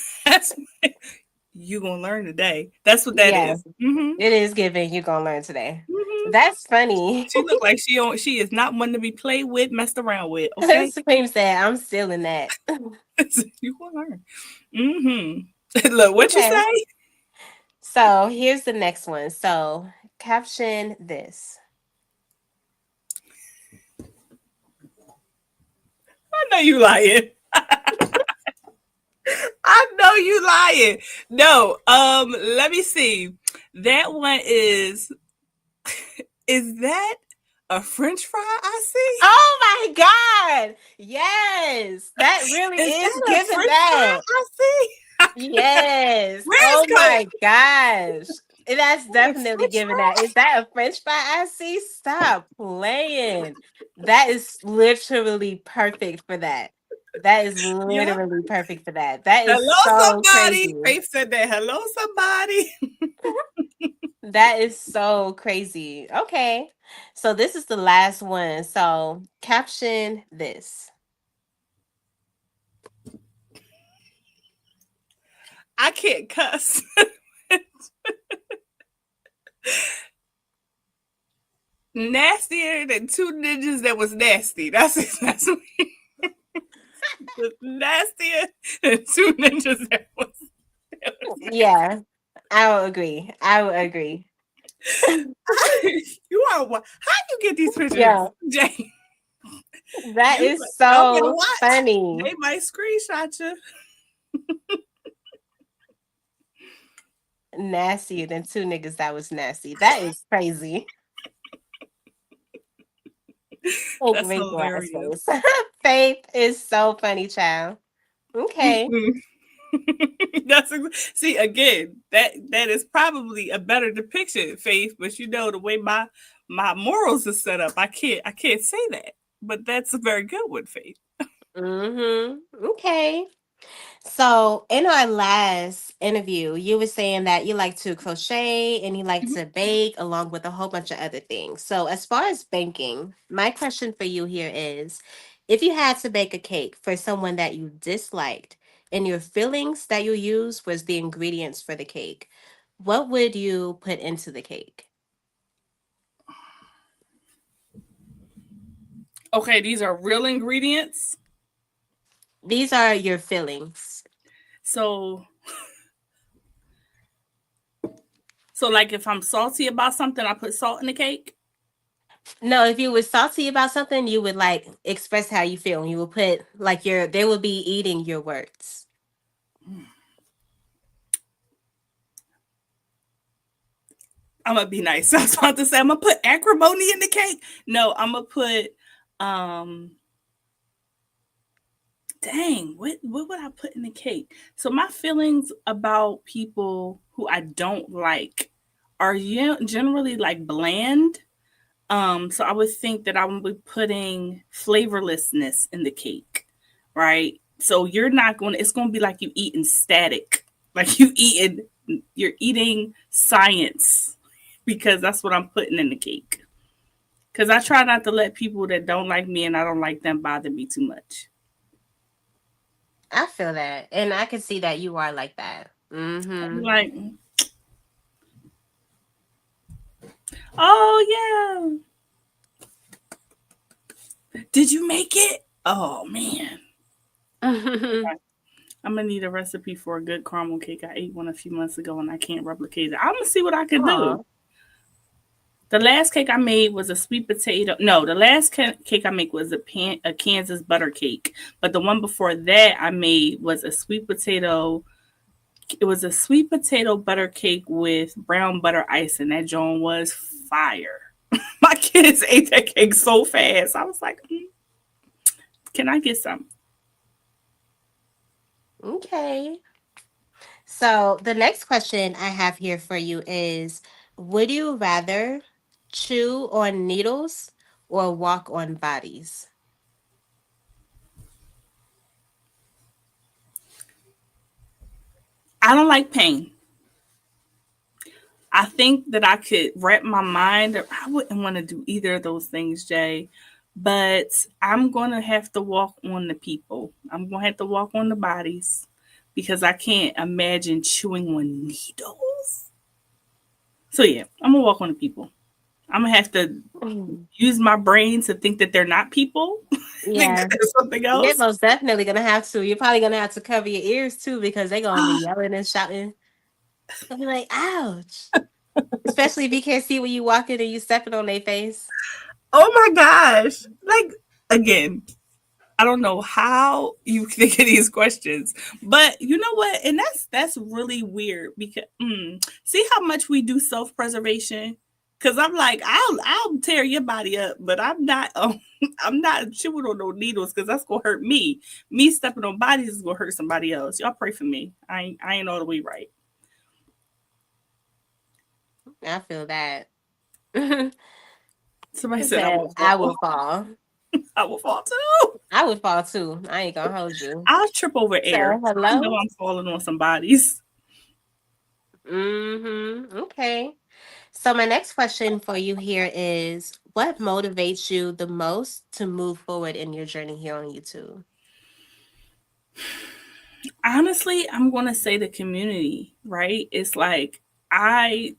you gonna learn today. That's what that
Yeah,
is. Mm-hmm.
it is given. You're gonna learn today.
Mm-hmm.
That's funny.
She look like she is not one to be played with, messed around with. Okay.
Supreme said, "I'm still in that."
You gonna learn. Mm-hmm. Look, what you
Okay.
say?
So here's the next one. So caption this.
I know you lying. I know you lying. No, let me see. That one is that a French fry I see?
Oh my God. Yes. That really
Is
is
that a
given
French fry
that.
I see?
Yes.
Where's
Oh
Cole?
my gosh. That's
Is that a
definitely
French
given that.
fry?
Is that a French fry I see? Stop playing. That is literally perfect for that. That is
Yep.
literally perfect for that. That is
Hello,
so
somebody.
crazy.
Faith said that. Hello, somebody.
That is so crazy. Okay. So this is the last one. So caption this.
I can't cuss. Nastier than two ninjas that was nasty. That's nastier than two ninjas that was nasty.
Yeah, I will agree. I will agree.
You are what? How you get these pictures,
Yeah,
Jay?
that is
Y'all better
so
watch.
funny.
They might screenshot you.
Nastier than two niggas that was nasty. That is crazy. Make
That's
me glass
hilarious.
face. Faith is so funny, child. Okay.
Mm-mm. See again. That is probably a better depiction, Faith. But the way my morals are set up, I can't say that. But that's a very good one, Faith.
Mm-hmm. Okay. So, in our last interview, you were saying that you like to crochet and you like
Mhm.
to bake along with a whole bunch of other things. So, as far as baking, my question for you here is if you had to bake a cake for someone that you disliked and your fillings that you use was the ingredients for the cake, what would you put into the cake?
Okay, these are real ingredients.
These are your fillings.
So so like if I'm salty about something, I put salt in the cake.
No, if you were salty about something, you would like express how you feel. And you would put like they would be eating your words.
I'm gonna be nice. I was about to say I'm gonna put acrimony in the cake. No, I'm gonna put um dang, what would I put in the cake? So my feelings about people who I don't like are generally like bland. So I would think that I would be putting flavorlessness in the cake, right? So you're not going to, it's going to be like you eating static, like you eating you're eating science because that's what I'm putting in the cake. Because I try not to let people that don't like me and I don't like them bother me too much.
I feel that. And I can see that you are like that.
I'm
Mm-hmm.
like, oh yeah, did you make it? Oh man, I'm gonna need a recipe for a good caramel cake. I ate one a few months ago and I can't replicate it. I'm gonna see what I can do.
Oh,
The last cake I made was a sweet potato. No, the last cake I made was a Kansas butter cake. But the one before that I made was a sweet potato. It was a sweet potato butter cake with brown butter ice, and that Joan was fire. My kids ate that cake so fast. I was like, can I get some?
okay. So the next question I have here for you is, would you rather chew on needles or walk on bodies?
I don't like pain. I think that I could wrap my mind. I wouldn't want to do either of those things, Jay. But I'm going to have to walk on the people. I'm going to have to walk on the bodies because I can't imagine chewing on needles. So, yeah, I'm going to walk on the people. I'm going to have to
Mm.
use my brain to think that they're not people, think that
Yeah,
they're something
you're
else.
most definitely gonna have to. You're probably gonna have to cover your ears too because they're gonna be yelling and shouting. They'll be like, "Ouch!" Especially if you can't see when you walking and you stepping on their face.
Oh my gosh. Like, again, I don't know how you think of these questions, but you know what? And that's really weird because see how much we do self preservation. Because I'm like, I'll tear your body up, but I'm not I'm not chewing on no needles because that's gonna hurt me. Me stepping on bodies is gonna hurt somebody else. Y'all pray for me. I ain't all the way right.
I feel that. I
Somebody said I
said
will
I
fall.
will fall.
I will fall too.
I would fall too. I ain't gonna hold you.
I'll trip over
So
air. I know
hello.
I'm falling on some bodies.
Mm-hmm. Okay. So my next question for you here is, what motivates you the most to move forward in your journey here on YouTube?
Honestly, I'm going to say the community, right? It's like I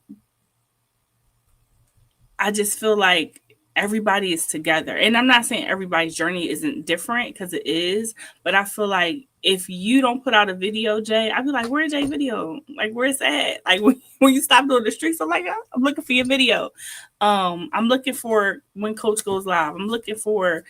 I just feel like everybody is together. And I'm not saying everybody's journey isn't different because it is, but I feel like if you don't put out a video, Jay, I'd be like, where's Jay video? Like, where's that? Like when you stop doing the streets, I'm like, I'm looking for your video. I'm looking for when Coach goes live. I'm looking for,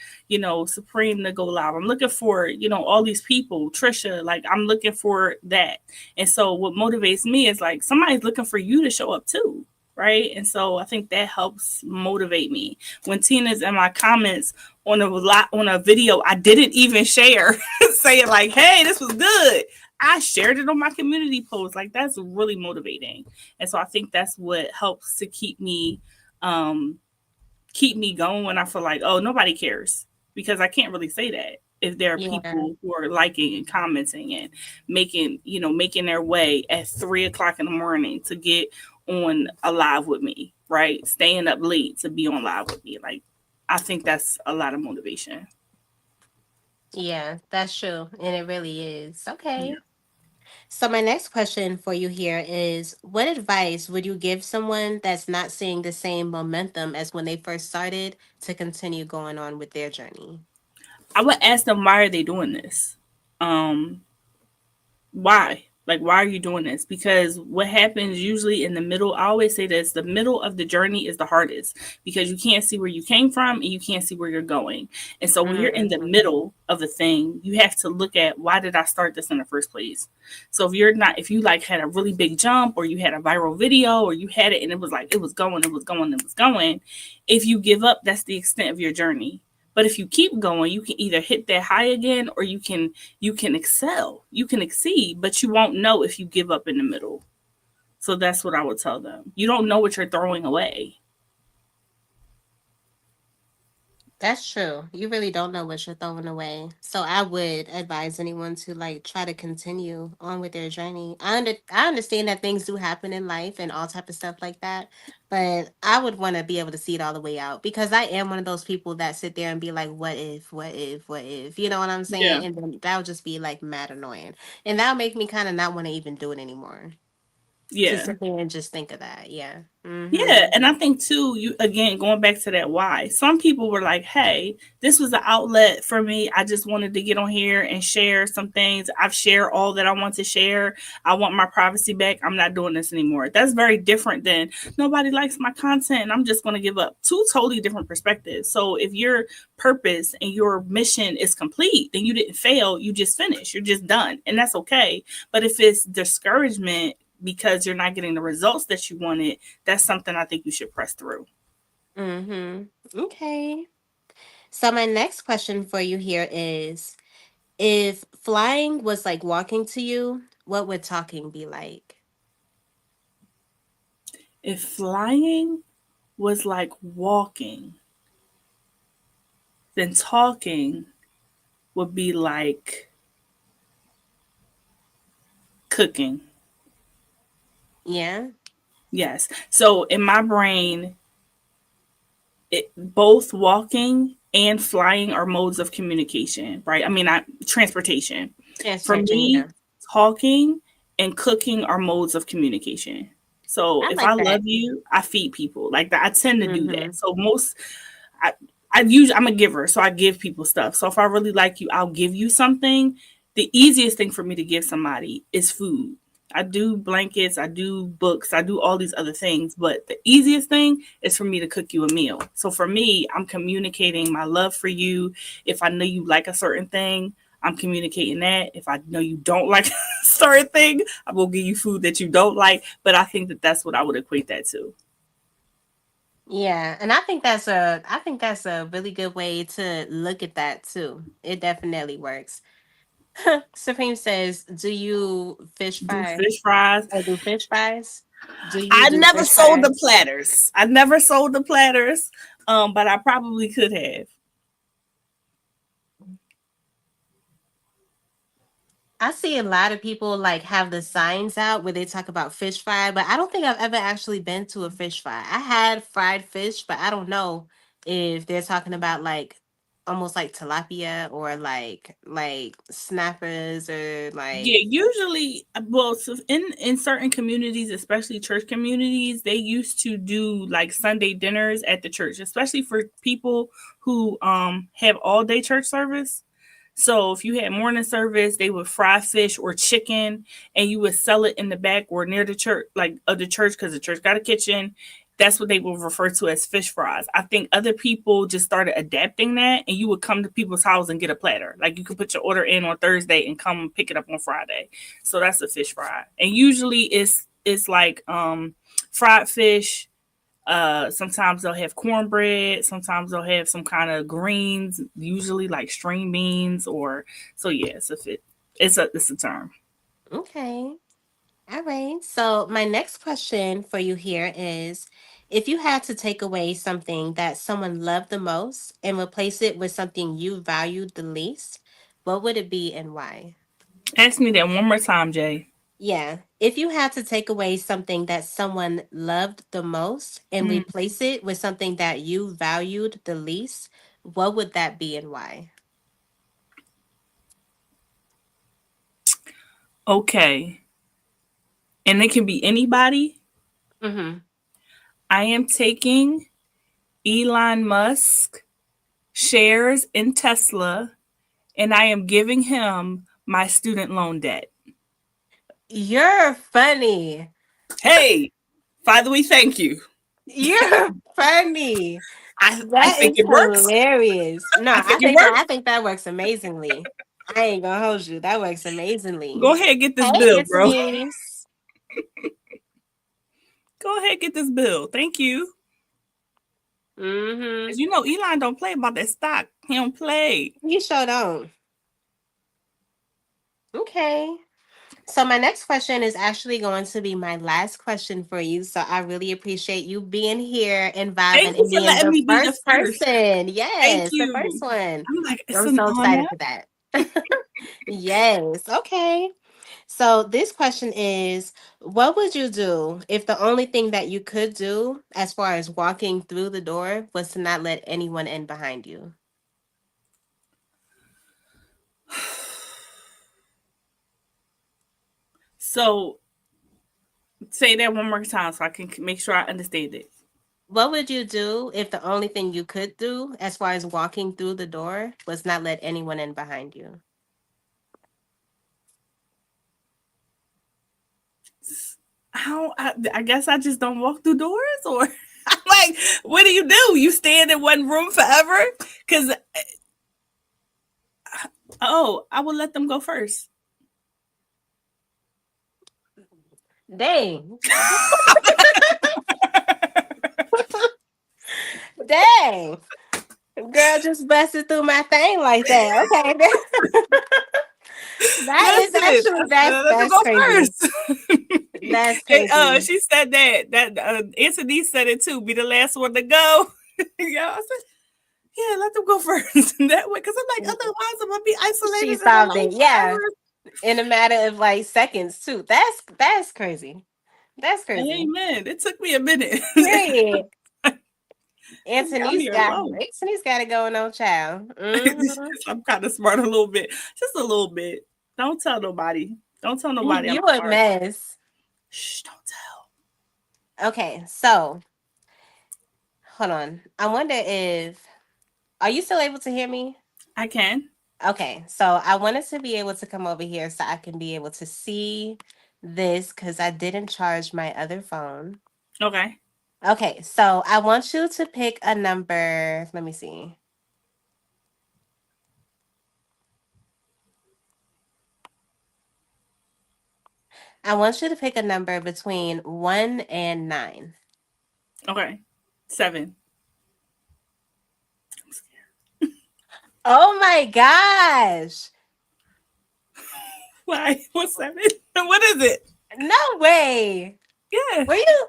Supreme to go live. I'm looking for, all these people, Trisha, like I'm looking for that. And so what motivates me is like somebody's looking for you to show up too, right? And so I think that helps motivate me. When Tina's in my comments on a video I didn't even share, saying like, "Hey, this was good." I shared it on my community post. Like that's really motivating. And so I think that's what helps to um keep me going when I feel like, oh, nobody cares. Because I can't really say that if there are
Yeah.
people who are liking and commenting and making their way at 3 o'clock in the morning to get on a live with me, right? Staying up late to be on live with me. Like, I think that's a lot of motivation.
Yeah, that's true. And it really is.
Yeah.
Okay. So my next question for you here is, what advice would you give someone that's not seeing the same momentum as when they first started to continue going on with their journey?
I would ask them, why are they doing this? Um, why? Like, why are you doing this? Because what happens usually in the middle, I always say this, the middle of the journey is the hardest because you can't see where you came from and you can't see where you're going. And so when you're in the
Mhm.
middle of the thing, you have to look at, why did I start this in the first place? So if you like had a really big jump or you had a viral video or you had it and it was like, it was going, it was going, it was going, if you give up, that's the extent of your journey. But if you keep going, you can either hit that high again or you can excel, you can exceed, but you won't know if you give up in the middle. So that's what I would tell them. You don't know what you're throwing away.
That's true. You really don't know what you're throwing away. So I would advise anyone to like try to continue on with their journey. I understand that things do happen in life and all type of stuff like that, but I would want to be able to see it all the way out because I am one of those people that sit there and be like, what if, what if, what if? You know what I'm
Yeah.
saying? And then that would just be like mad annoying. And that'll make me kind of not want to even do it anymore. To
Yeah.
sit there and just think of that. Yeah.
Yeah,
Mm-hmm.
and I think too, you again going back to that why. Some people were like, "Hey, this was an outlet for me. I just wanted to get on here and share some things. I've shared all that I want to share. I want my privacy back. I'm not doing this anymore." That's very different than nobody likes my content and I'm just going to give up. Two totally different perspectives. So if your purpose and your mission is complete, then you didn't fail. You just finished. You're just done, and that's okay. But if it's discouragement because you're not getting the results that you wanted, that's something I think you should press through.
Mm-hmm. Okay. So my next question for you here is if flying was like walking to you, what would talking be like?
If flying was like walking, then talking would be like cooking.
Yeah.
Yes. So in my brain, both walking and flying are modes of communication, right? I mean, transportation. For
Transportation,
me,
yeah.
talking and cooking are modes of communication. So
I
if I
like
love
that.
you, I feed people. Like that, I tend to do that.
Mm-hmm.
So I, I'm a giver, so I give people stuff. So if I really like you, I'll give you something. The easiest thing for me to give somebody is food. I do blankets, I do books, I do all these other things, but the easiest thing is for me to cook you a meal. So for me, I'm communicating my love for you. If I know you like a certain thing, I'm communicating that. If I know you don't like a certain thing, I will give you food that you don't like. But I think that that's what I would equate that to.
Yeah, and I think that's a really good way to look at that too. It definitely works. Supreme says, "Do you fish
Do
fry
fish fries.
or do fish fries? Do you
I
do
never
fish
sold the
fries?"
platters. I never sold the platters, but I probably could have.
I see a lot of people like have the signs out where they talk about fish fry, but I don't think I've ever actually been to a fish fry. I had fried fish, but I don't know if they're talking about like almost like tilapia or like snappers or
Yeah,
like
usually, well, so in certain communities, especially church communities, they used to do like Sunday dinners at the church, especially for people who have all day church service. So if you had morning service, they would fry fish or chicken, and you would sell it in the back or near the church, like of the church, because the church got a kitchen. That's what they will refer to as fish fries. I think other people just started adapting that, and you would come to people's house and get a platter. Like you could put your order in on Thursday and come pick it up on Friday. So that's a fish fry, and usually it's like fried fish. Sometimes they'll have cornbread. Sometimes they'll have some kind of greens, usually like string beans or so. Yeah, it's a term.
okay. All right. So my next question for you here is if you had to take away something that someone loved the most and replace it with something you valued the least, what would it be and why?
Ask me that one more time, Jay.
Yeah. If you had to take away something that someone loved the most and
Mm,
replace it with something that you valued the least, what would that be and why?
okay, and it can be anybody.
Mm-hmm.
I am taking Elon Musk shares in Tesla, and I am giving him my student loan debt.
You're funny.
Hey, by the way, thank you.
You're funny.
I
That
think
is
it works.
hilarious. No,
I think it works.
I think that works amazingly. I ain't gonna hold you. That works amazingly.
Go ahead and get this
Hey,
bill,
it's
bro.
Muse.
Go ahead and get this bill. Thank you.
Mm-hmm.
Cause you know Elon don't play about that stock. He don't play.
You sure don't. Okay. So my next question is actually going to be my last question for you. So I really appreciate you being here and
Thank
vibing
you
and
for
being
letting
the
me be the
first
first.
person.
Thank
Yes, the first
you.
one.
I'm like, it's
I'm
an
so
honor.
excited for that. Yes. Okay. So this question is, what would you do if the only thing that you could do as far as walking through the door was to not let anyone in behind you?
So say that one more time so I can make sure I understand it.
What would you do if the only thing you could do as far as walking through the door was not let anyone in behind you?
How I guess I just don't walk through doors, or I'm like, what do? You stand in one room forever? Because oh, I will let them go first.
Dang. Dang. Girl just busted through my thing like that. Okay. That is
Listen,
actually
I said I let them
that's
go
crazy.
first.
That's crazy.
She said that Anthony said it too. Be the last one to go. Yeah, I said, yeah, let them go first. That way, because I'm like, otherwise I'm gonna be
She
isolated and
solved
alone
it. Yeah.
forever.
In a matter of like seconds too. That's crazy. That's crazy.
Amen. It took me a minute.
Period.
Be out here alone.
Anthony's got it going on, child. Hmm.
I'm kind of smart a little bit, just a little bit. Don't tell nobody. Don't tell nobody I'm
You a
smart.
mess.
Shh, don't tell.
Okay, so hold on. I wonder if are you still able to hear me?
I can.
Okay, so I wanted to be able to come over here so I can be able to see this because I didn't charge my other phone.
Okay.
Okay, so I want you to pick a number. Let me see. I want you to pick a number between 1 and 9.
Okay. 7.
Oh my gosh.
Why? What's 7? What is it?
No way.
Yeah.
Were you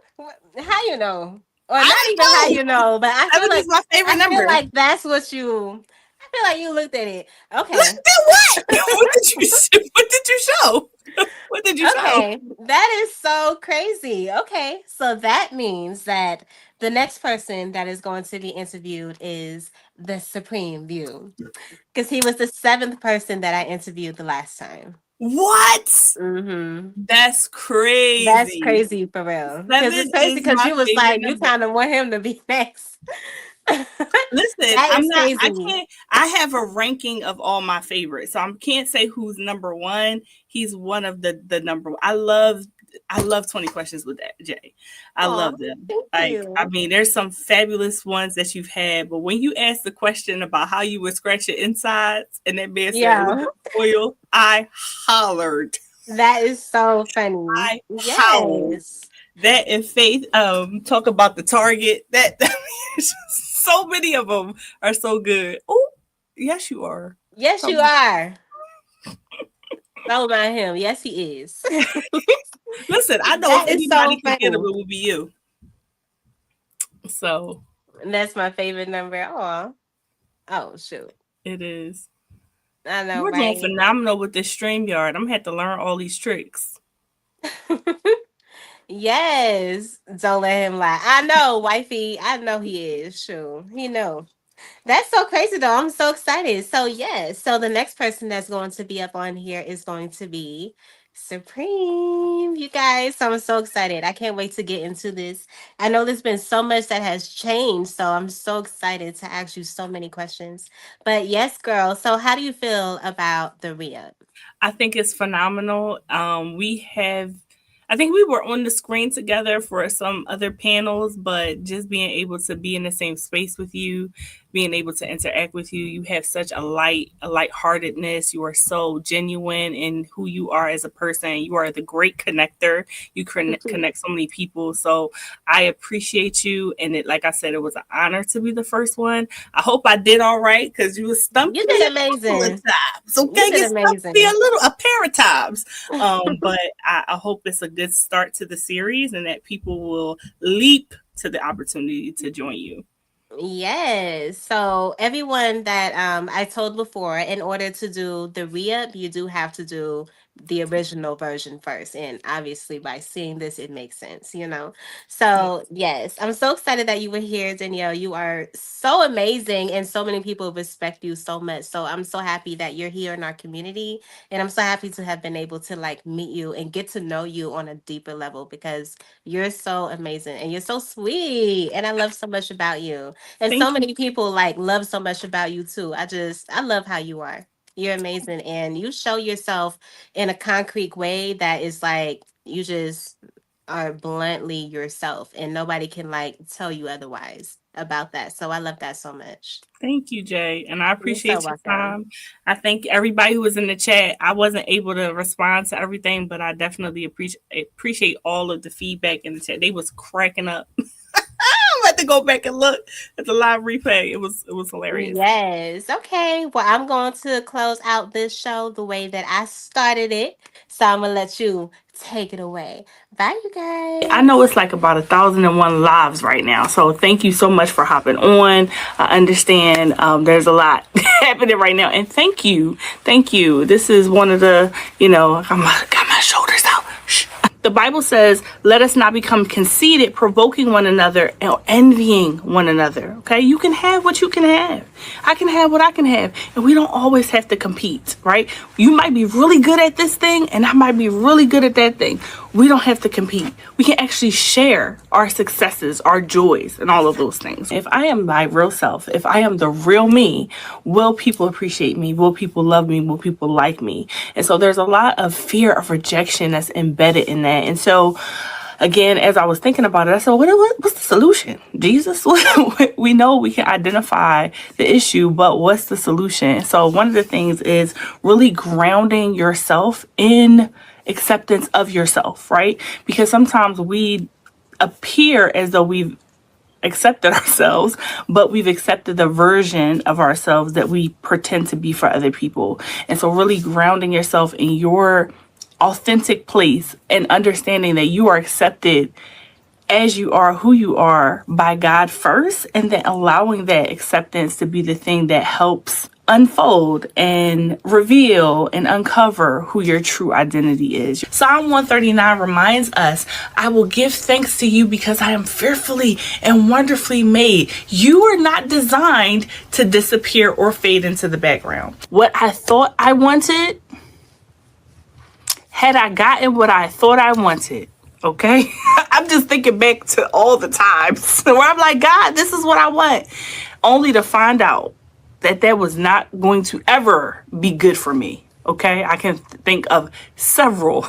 how you know? Or
I
not even how
didn't
you
know.
know, but
Seven is my favorite
I feel
number.
like that's what you I feel like you looked at it.
Look
Okay.
at what? What did you what did you show? What did you show?
Okay. That is so crazy. Okay. So that means that the next person that is going to be interviewed is the Supreme View. Because he was the seventh person that I interviewed the last time.
What?
Mm-hmm.
That's
That's
crazy.
crazy for real. Because it's
7
crazy
is
because
my
you was
favorite
like, you
number.
kind of want him to be next.
Listen,
That
I'm
is
not. I
crazy.
can't. I have a ranking of all my favorites, so I can't say who's number one. He's one of the number one. I love 20 questions with that Jay. I
Oh,
love them.
thank
Like, I
you.
mean, there's some fabulous ones that you've had, but when you ask the question about how you would scratch your insides, and that man said it was
Yeah,
oil, I hollered.
that is so funny.
I howled.
Yes.
That and Faith talk about the Target. That so many of them are so good. Oh, yes, you are.
Yes, you
Um,
are. So about him. Yes, he is.
listen, I know if
That is so
anybody could get them,
funny.
it would be you. So
That's my favorite number. Oh, oh shoot.
it is.
I know,
You're doing
right?
phenomenal with this StreamYard. I'm gonna have to learn all these tricks.
Yes. Don't let him lie. I know, wifey. I know he is. Sure. He know. That's so crazy though. I'm so excited. So yes. So the next person that's going to be up on here is going to be Supreme. You guys. So I'm so excited. I can't wait to get into this. I know there's been so much that has changed. So I'm so excited to ask you so many questions. But yes, girl. So how do you feel about the Reup?
I think it's phenomenal. I think we were on the screen together for some other panels, but just being able to be in the same space with you being able to interact with you. You have such a lightheartedness. You are so genuine in who you are as a person. You are the great connector. You connect so many people. So I appreciate you. And like I said, it was an honor to be the first one. I hope I did all right because you stumped
You
me
did
a couple of
amazing.
times. Okay,
You did
you stumped me
amazing.
a pair of times. But I hope it's a good start to the series and that people will leap to the opportunity to join you.
Yes. So everyone that I told before, in order to do the re-up, you do have to do the original version first. And obviously by seeing this, it makes sense, you know.
Yeah.
So yes, I'm so excited that you were here, Danielle. You are so amazing and so many people respect you so much. So I'm so happy that you're here in our community. And I'm so happy to have been able to like meet you and get to know you on a deeper level because you're so amazing and you're so sweet. And I love so much about you. And so
Thank you.
many people like love so much about you too. I love how you are. You're amazing and you show yourself in a concrete way that is like you just are bluntly yourself and nobody can like tell you otherwise about that. So I love that so much.
Thank you, Jay. And I
You're so
appreciate your
welcome.
time. I thank everybody who was in the chat. I wasn't able to respond to everything, but I definitely appreciate all of the feedback in the chat. They was cracking up. I had to go back and look at the live replay. It was hilarious.
Yes. Okay. Well, I'm going to close out this show the way that I started it. So I'm going to let you take it away. Bye, you
I know
guys.
it's like about 1,001 lives right now. So thank you so much for hopping on. I understand there's a lot happening right now. And thank you. Thank you. This is one of the, got my shoulders out. Shh. The Bible says, let us not become conceited, provoking one another or envying one another. Okay. You can have what you can have. I can have what I can have. And we don't always have to compete, right? You might be really good at this thing and I might be really good at that thing. We don't have to compete. We can actually share our successes, our joys, and all of those things. If I am my real self, if I am the real me, will people appreciate me? Will people love me? Will people like me? And so there's a lot of fear of rejection that's embedded in that. And so again, as I was thinking about it, I said, what's the solution? Jesus, we know we can identify the issue, but what's the solution? So one of the things is really grounding yourself in acceptance of yourself, right? Because sometimes we appear as though we've accepted ourselves, but we've accepted the version of ourselves that we pretend to be for other people. And so really grounding yourself in your authentic place and understanding that you are accepted as you are, who you are by God first, and then allowing that acceptance to be the thing that helps unfold and reveal and uncover who your true identity is. Psalm 139 reminds us, I will give thanks to you because I am fearfully and wonderfully made. You are not designed to disappear or fade into the background. What I thought I wanted, had I gotten what I thought I wanted, okay? I'm just thinking back to all the times where I'm like, God, this is what I want. Only to find out that was not going to ever be good for me, okay? I can think of several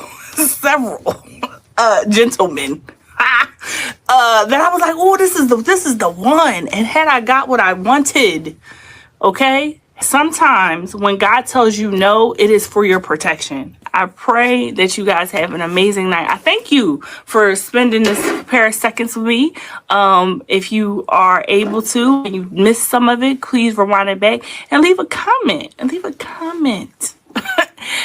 gentlemen that I was like, oh, this is the one. And had I got what I wanted, okay? Sometimes when God tells you no, it is for your protection. I pray that you guys have an amazing night. I thank you for spending this pair of seconds with me. If you are able to and you missed some of it, please rewind it back and leave a comment.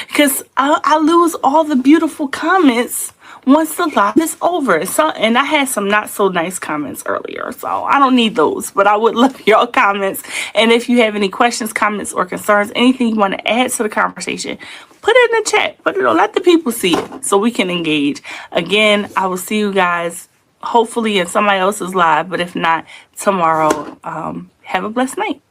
Because I lose all the beautiful comments once the live is over. So, and I had some not so nice comments earlier, so I don't need those, but I would love your comments. And if you have any questions, comments, or concerns, anything you want to add to the conversation, put it in the chat. Put it on, let the people see it so we can engage. Again, I will see you guys hopefully in somebody else's live, but if not, tomorrow. Have a blessed night.